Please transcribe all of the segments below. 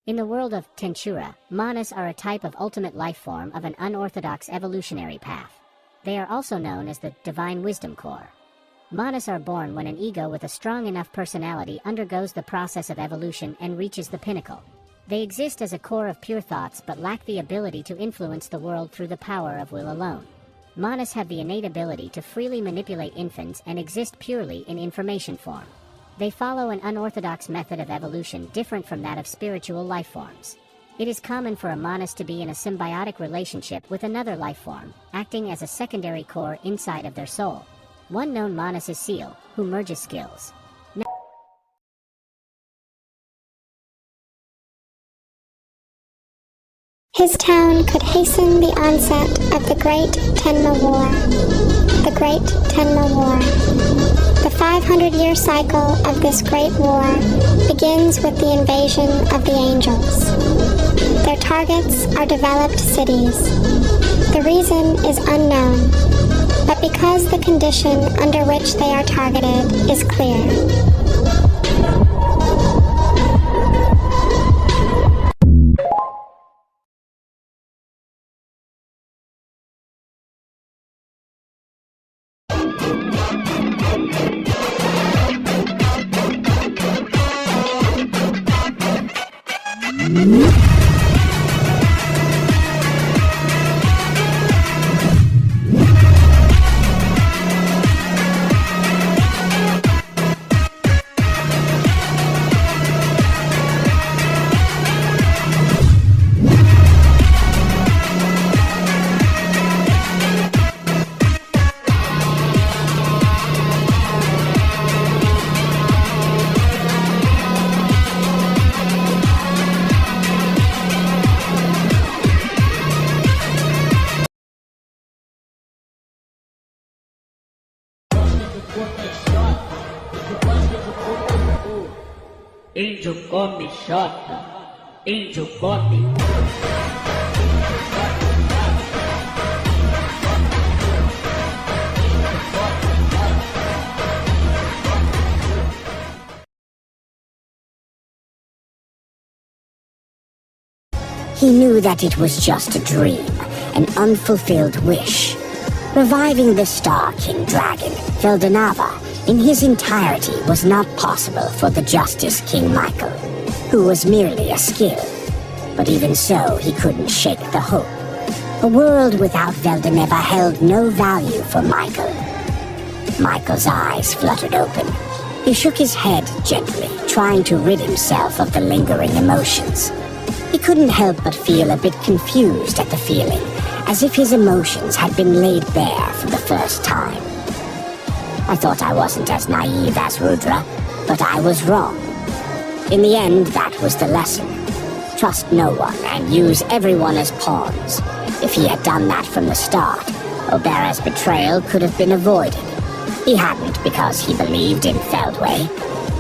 In the world of Tensura, manas are a type of ultimate life form of an unorthodox evolutionary path. They are also known as the Divine Wisdom Core. Manas are born when an ego with a strong enough personality undergoes the process of evolution and reaches the pinnacle. They exist as a core of pure thoughts but lack the ability to influence the world through the power of will alone. Manas have the innate ability to freely manipulate infants and exist purely in information form. They follow an unorthodox method of evolution different from that of spiritual life forms. It is common for a manas to be in a symbiotic relationship with another life form, acting as a secondary core inside of their soul. One known manas is Seal, who merges skills. His town could hasten the onset of the Great Tenma War. The Great Tenma War. The 500-year cycle of this great war begins with the invasion of the angels. Their targets are developed cities. The reason is unknown, but because the condition under which they are targeted is clear. Índio come xota, índio come. He knew that it was just a dream, an unfulfilled wish. Reviving the Star King Dragon, Feldanava, in his entirety was not possible for the Justice King Michael, who was merely a skill. But even so, he couldn't shake the hope. A world without Feldanava held no value for Michael. Michael's eyes fluttered open. He shook his head gently, trying to rid himself of the lingering emotions. He couldn't help but feel a bit confused at the feeling, as if his emotions had been laid bare for the first time. I thought I wasn't as naive as Rudra, but I was wrong. In the end, that was the lesson. Trust no one and use everyone as pawns. If he had done that from the start, Obera's betrayal could have been avoided. He hadn't because he believed in Feldway.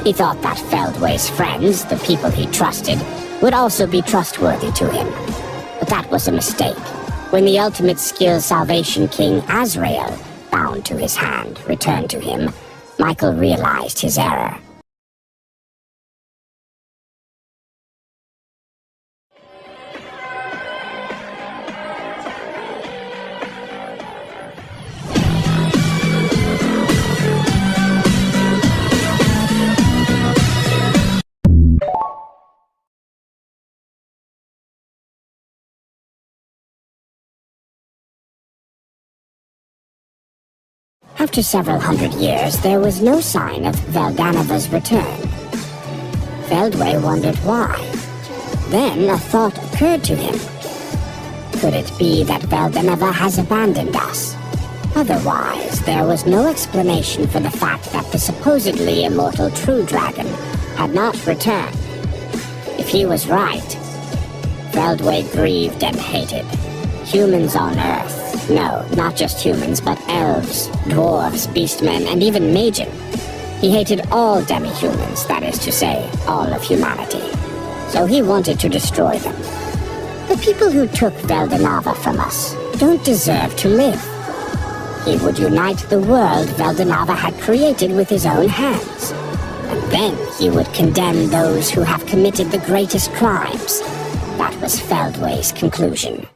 He thought that Feldway's friends, the people he trusted, would also be trustworthy to him. But that was a mistake. When the ultimate skill Salvation King Azrael, bound to his hand, returned to him, Michael realized his error. After several hundred years, there was no sign of Veldanava's return. Feldway wondered why. Then a thought occurred to him. Could it be that Feldway has abandoned us? Otherwise, there was no explanation for the fact that the supposedly immortal true dragon had not returned. If he was right, Feldway grieved and hated. Humans on Earth. No, not just humans, but elves, dwarves, beastmen, and even Majin. He hated all demi-humans, that is to say, all of humanity. So he wanted to destroy them. The people who took Feldway from us don't deserve to live. He would unite the world Feldway had created with his own hands. And then he would condemn those who have committed the greatest crimes. That was Feldway's conclusion.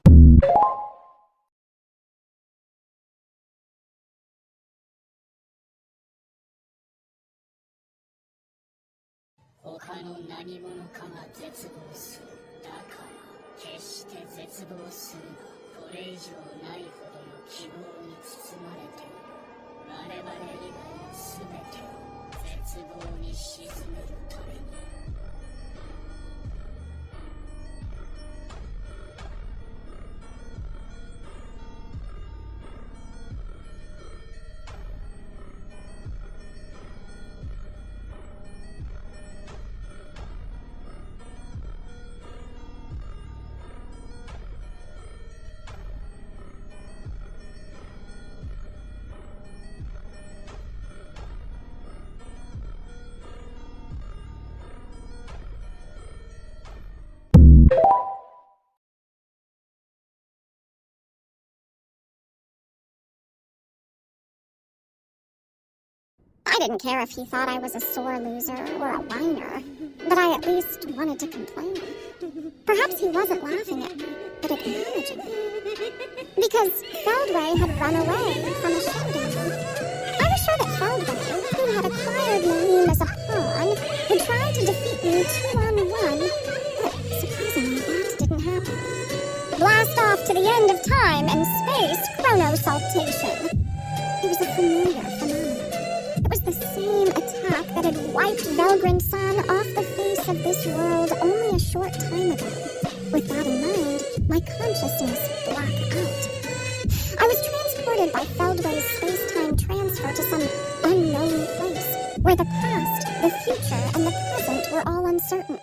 I didn't care if he thought I was a sore loser or a whiner, but I at least wanted to complain. Perhaps he wasn't laughing at me, but acknowledging me. Because Feldway had run away from a showdown. I was sure that Feldway, who had acquired my name as a pawn, would try to defeat me 2-on-1, but surprisingly that didn't happen. Blast off to the end of time and space chronosaltation. It was a familiar phenomenon. It was the same attack that had wiped Velgrin-san off the face of this world only a short time ago. With that in mind, my consciousness blacked out. I was transported by Feldway's space-time transfer to some unknown place, where the past, the future, and the present were all uncertain.